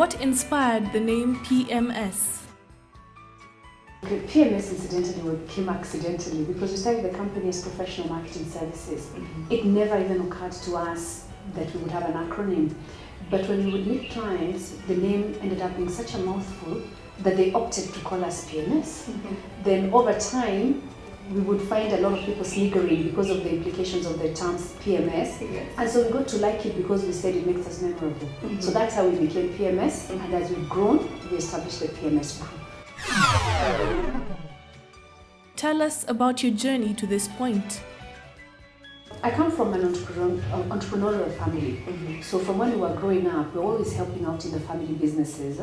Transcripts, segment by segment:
What inspired the name PMS? PMS incidentally came accidentally because we started the company as professional marketing services. It never even occurred to us that we would have an acronym. But when we would meet clients, the name ended up being such a mouthful that they opted to call us PMS. Then over time, we would find a lot of people sniggering because of the implications of the terms PMS. Yes. And so we got to like it because we said it makes us memorable. So that's how we became PMS. And as we've grown, we established the PMS group. Tell us about your journey to this point. I come from an entrepreneurial family. So from when we were growing up, we were always helping out in the family businesses.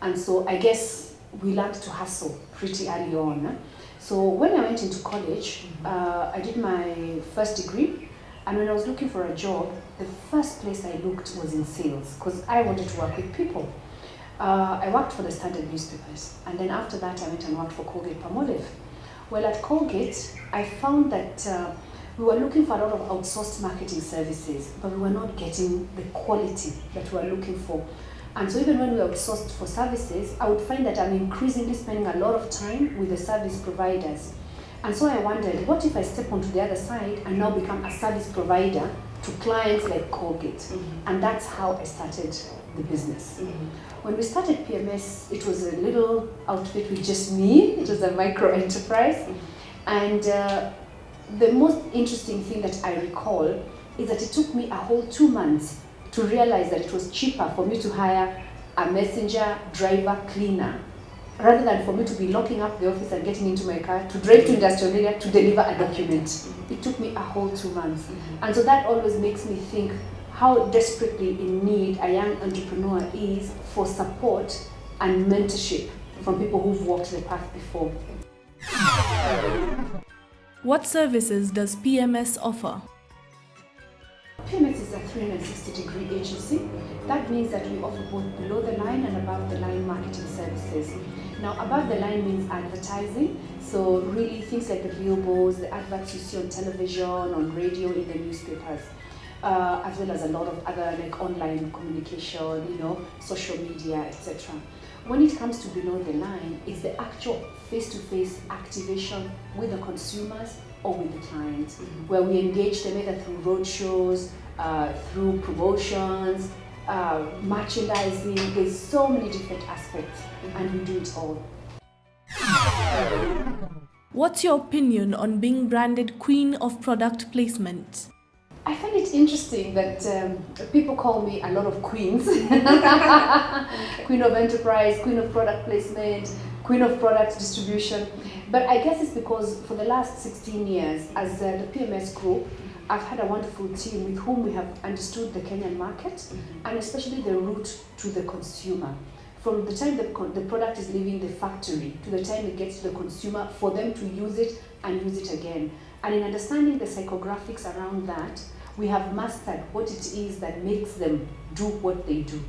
And so I guess we learned to hustle pretty early on. So when I went into college, I did my first degree. And when I was looking for a job, the first place I looked was in sales because I wanted to work with people. I worked for the Standard newspapers. And then after that, I went and worked for Colgate-Palmolive. Well, at Colgate, I found that we were looking for a lot of outsourced marketing services, but we were not getting the quality that we were looking for. And so even when we outsourced for services, I would find that I'm increasingly spending a lot of time with the service providers. And so I wondered, what if I step onto the other side and now become a service provider to clients like Colgate? And that's how I started the business. When we started PMS, it was a little outfit with just me. It was a micro enterprise. And the most interesting thing that I recall is that it took me a whole 2 months to realize that it was cheaper for me to hire a messenger, driver, cleaner, rather than for me to be locking up the office and getting into my car to drive to industrial area to deliver a document. It took me a whole 2 months. And so that always makes me think how desperately in need a young entrepreneur is for support and mentorship from people who've walked the path before. What services does PMS offer? PMS is a 360-degree agency. That means that we offer both below the line and above the line marketing services. Now, above the line means advertising. So really things like the billboards, the adverts you see on television, on radio, in the newspapers, as well as a lot of other like online communication, social media, etc. When it comes to below the line, it's the actual face-to-face activation with the consumers or with the clients, where we engage them either through roadshows, through promotions, merchandising. There's so many different aspects, and we do it all. What's your opinion on being branded Queen of Product Placement? I find it interesting that people call me a lot of queens. Queen of Enterprise, Queen of Product Placement, Queen of Product Distribution. But I guess it's because for the last 16 years, as the PMS Group, I've had a wonderful team with whom we have understood the Kenyan market and especially the route to the consumer. From the time the product is leaving the factory to the time it gets to the consumer, for them to use it and use it again. And in understanding the psychographics around that, we have mastered what it is that makes them do what they do.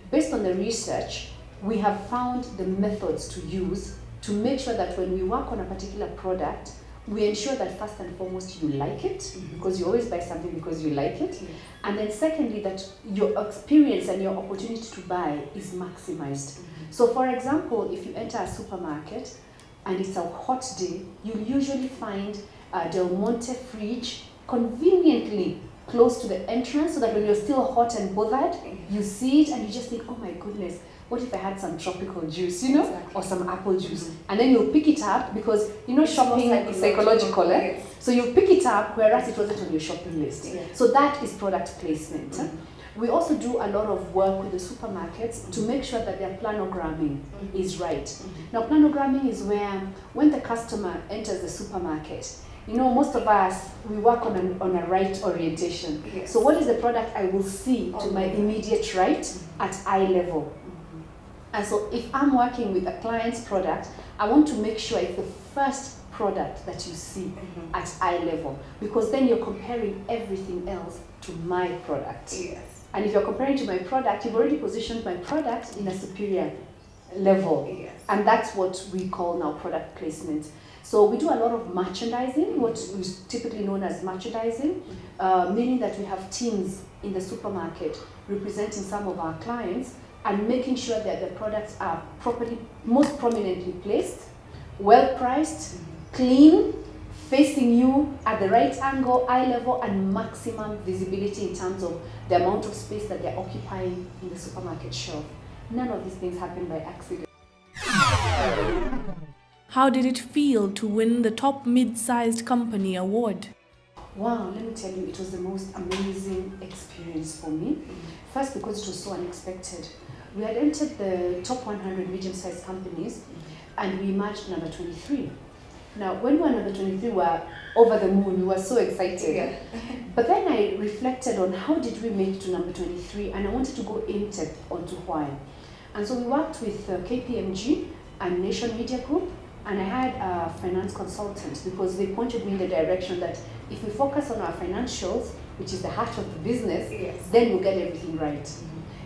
Based on the research, we have found the methods to use to make sure that when we work on a particular product, we ensure that first and foremost you like it, because you always buy something because you like it. And then secondly, that your experience and your opportunity to buy is maximized. So for example, if you enter a supermarket and it's a hot day, you'll usually find Del Monte fridge conveniently close to the entrance so that when you're still hot and bothered, you see it and you just think, oh my goodness, what if I had some tropical juice, or some apple juice? And then you'll pick it up because, shopping is psychological. So you'll pick it up, whereas it wasn't on your shopping list. So that is product placement. We also do a lot of work with the supermarkets to make sure that their planogramming is right. Now, planogramming is where when the customer enters the supermarket, most of us, we work on a right orientation. So what is the product I will see to my immediate right at eye level? And so if I'm working with a client's product, I want to make sure it's the first product that you see at eye level, because then you're comparing everything else to my product. And if you're comparing to my product, you've already positioned my product in a superior level. And that's what we call now product placement. So we do a lot of merchandising, what is typically known as merchandising, meaning that we have teams in the supermarket representing some of our clients and making sure that the products are properly, most prominently placed, well priced, clean, facing you at the right angle, eye level, and maximum visibility in terms of the amount of space that they're occupying in the supermarket shelf. None of these things happen by accident. How did it feel to win the top mid-sized company award? Wow, let me tell you, it was the most amazing experience for me. First, because it was so unexpected. We had entered the top 100 medium-sized companies, and we emerged number 23. Now, when we were number 23, we were over the moon. We were so excited. Yeah. But then I reflected on how did we make it to number 23, and I wanted to go in depth onto why. And so we worked with KPMG and Nation Media Group, and I had a finance consultant because they pointed me in the direction that if we focus on our financials, which is the heart of the business, Yes. then we'll get everything right.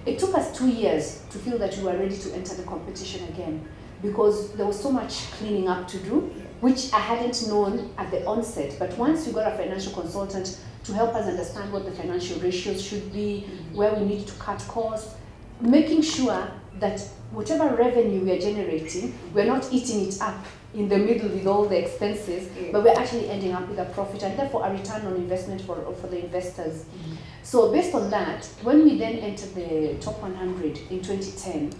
It took us 2 years to feel that we were ready to enter the competition again, because there was so much cleaning up to do, which I hadn't known at the onset. But once we got a financial consultant to help us understand what the financial ratios should be, where we need to cut costs, making sure that whatever revenue we are generating, we're not eating it up in the middle with all the expenses, but we're actually ending up with a profit and therefore a return on investment for the investors. So based on that, when we then entered the top 100 in 2010,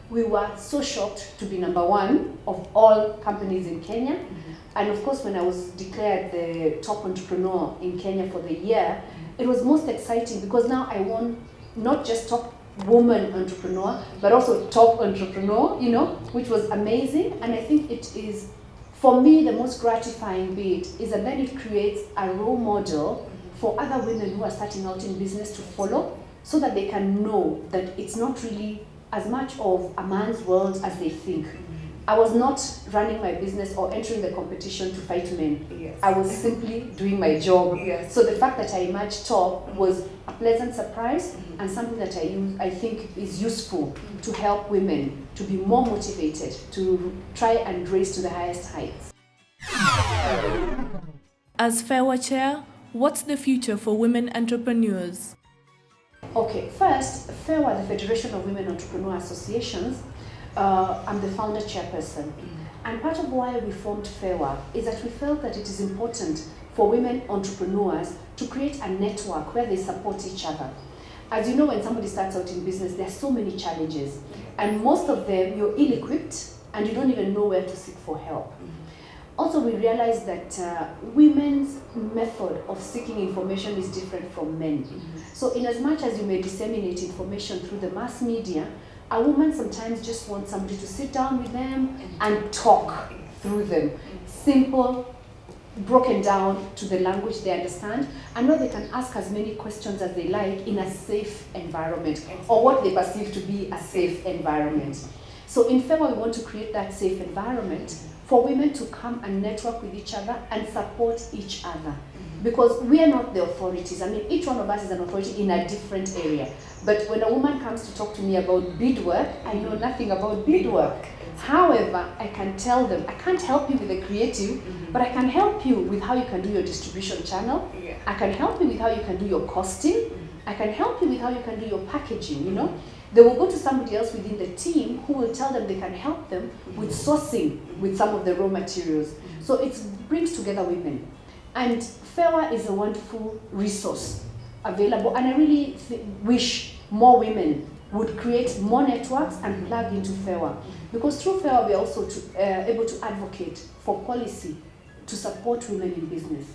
we were so shocked to be number one of all companies in Kenya. And of course, when I was declared the top entrepreneur in Kenya for the year, it was most exciting because now I won not just top woman entrepreneur, but also top entrepreneur, you know, which was amazing. And I think it is, for me, the most gratifying bit is that then it creates a role model for other women who are starting out in business to follow, so that they can know that it's not really as much of a man's world as they think. I was not running my business or entering the competition to fight men. Yes. I was simply doing my job. Yes. So the fact that I emerged top was a pleasant surprise and something that I think is useful to help women to be more motivated to try and raise to the highest heights. As FEWA chair, what's the future for women entrepreneurs? Okay, first, FEWA, the Federation of Women Entrepreneur Associations, I'm the founder chairperson. And part of why we formed FEWA is that we felt that it is important for women entrepreneurs to create a network where they support each other. As you know, when somebody starts out in business, there are so many challenges. And most of them, you're ill-equipped and you don't even know where to seek for help. Also, we realized that women's method of seeking information is different from men. So in as much as you may disseminate information through the mass media, a woman sometimes just wants somebody to sit down with them and talk through them. Simple, broken down to the language they understand, and where they can ask as many questions as they like in a safe environment, or what they perceive to be a safe environment. So in FEWA, we want to create that safe environment for women to come and network with each other and support each other. Because we are not the authorities. I mean, each one of us is an authority in a different area. But when a woman comes to talk to me about beadwork, I know nothing about beadwork. However, I can tell them, I can't help you with the creative, but I can help you with how you can do your distribution channel. I can help you with how you can do your costing. I can help you with how you can do your packaging, you know. They will go to somebody else within the team who will tell them they can help them with sourcing with some of the raw materials. So it brings together women. And FEWA is a wonderful resource available, and I really wish more women would create more networks and plug into FEWA. Because through FEWA, we are also able to advocate for policy to support women in business.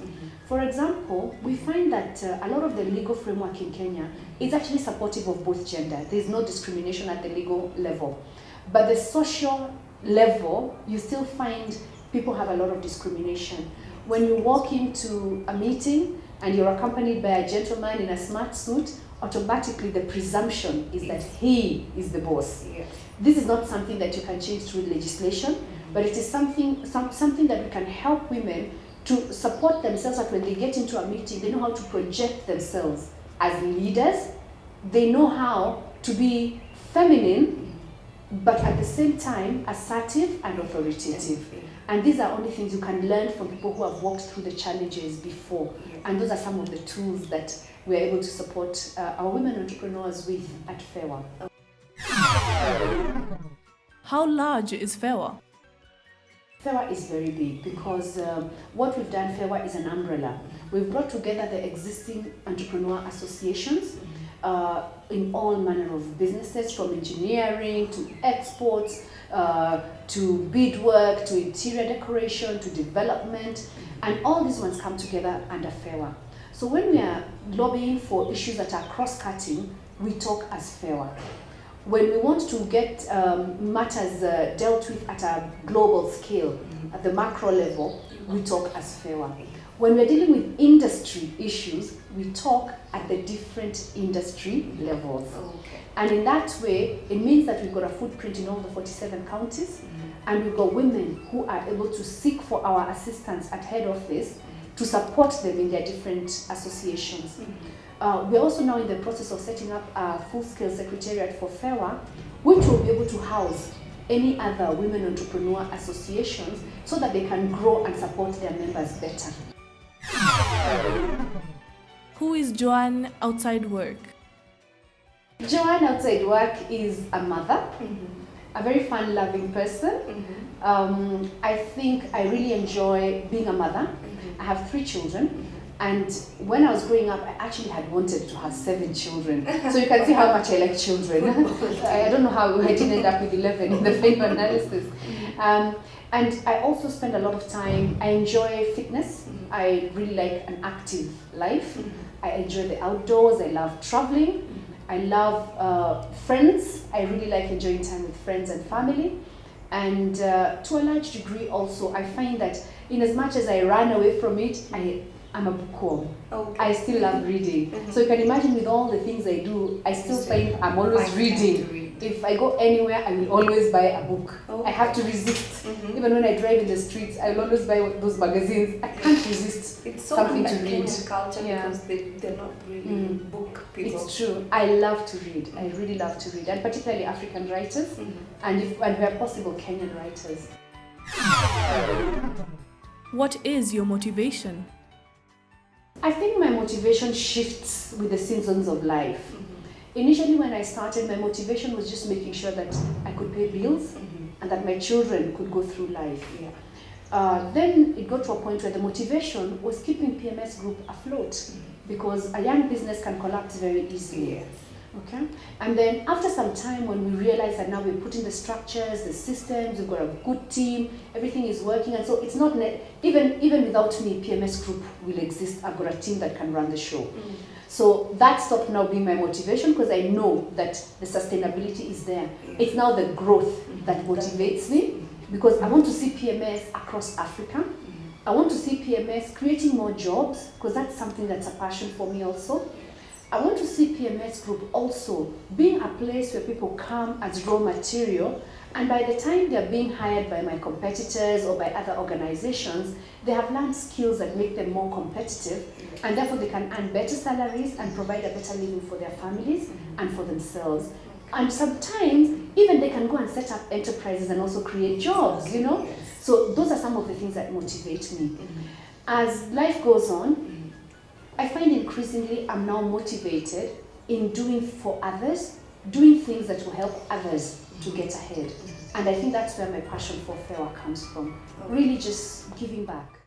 For example, we find that a lot of the legal framework in Kenya is actually supportive of both gender. There's no discrimination at the legal level. But the social level, you still find people have a lot of discrimination. When you walk into a meeting and you're accompanied by a gentleman in a smart suit, automatically the presumption is that he is the boss. Yes. This is not something that you can change through legislation, but it is something that we can help women to support themselves, that when they get into a meeting, they know how to project themselves as leaders. They know how to be feminine, but at the same time assertive and authoritative. And these are only things you can learn from people who have walked through the challenges before. And those are some of the tools that we're able to support our women entrepreneurs with at FEWA. How large is FEWA? FEWA is very big because what we've done, FEWA is an umbrella. We've brought together the existing entrepreneur associations in all manner of businesses, from engineering to exports, to beadwork, to interior decoration, to development, and all these ones come together under FEWA. So when we are lobbying for issues that are cross-cutting, we talk as FEWA. When we want to get matters dealt with at a global scale, at the macro level, we talk as FEWA. When we're dealing with industry issues, we talk at the different industry levels. Okay. And in that way, it means that we've got a footprint in all the 47 counties, and we've got women who are able to seek for our assistance at head office to support them in their different associations. We're also now in the process of setting up a full-scale secretariat for FEWA, which will be able to house any other women entrepreneur associations so that they can grow and support their members better. Who is Joanne outside work? Joanne outside work is a mother, a very fun-loving person. I think I really enjoy being a mother. I have 3 children. And when I was growing up, I actually had wanted to have 7 children. So you can see how much I like children. I don't know how I didn't end up with 11 in the final analysis. And I also spend a lot of time, I enjoy fitness. I really like an active life. I enjoy the outdoors. I love traveling. I love friends. I really like enjoying time with friends and family. And to a large degree also, I find that in as much as I run away from it, I'm a bookworm. Okay. I still love reading. So you can imagine with all the things I do, I still find I'm always reading. If I go anywhere, I will always buy a book. Okay. I have to resist. Even when I drive in the streets, I will always buy those magazines. I can't resist It's so something unlike to read. Kenyan culture because they're not really book people. It's true. I love to read. I really love to read, and particularly African writers, and where possible, Kenyan writers. What is your motivation? I think my motivation shifts with the seasons of life. Initially, when I started, my motivation was just making sure that I could pay bills and that my children could go through life. Then it got to a point where the motivation was keeping PMS Group afloat because a young business can collapse very easily. Okay? And then after some time, when we realized that now we're putting the structures, the systems, we've got a good team, everything is working, and so it's not, even without me, PMS Group will exist. I've got a team that can run the show. So that stopped now being my motivation because I know that the sustainability is there. It's now the growth that motivates me because I want to see PMS across Africa. I want to see PMS creating more jobs because that's something that's a passion for me also. I want to see PMS Group also being a place where people come as raw material, and by the time they're being hired by my competitors or by other organizations, they have learned skills that make them more competitive, and therefore they can earn better salaries and provide a better living for their families and for themselves. And sometimes even they can go and set up enterprises and also create jobs, you know? So those are some of the things that motivate me. As life goes on, I find increasingly I'm now motivated in doing for others, doing things that will help others to get ahead. And I think that's where my passion for FEWA comes from. Really just giving back.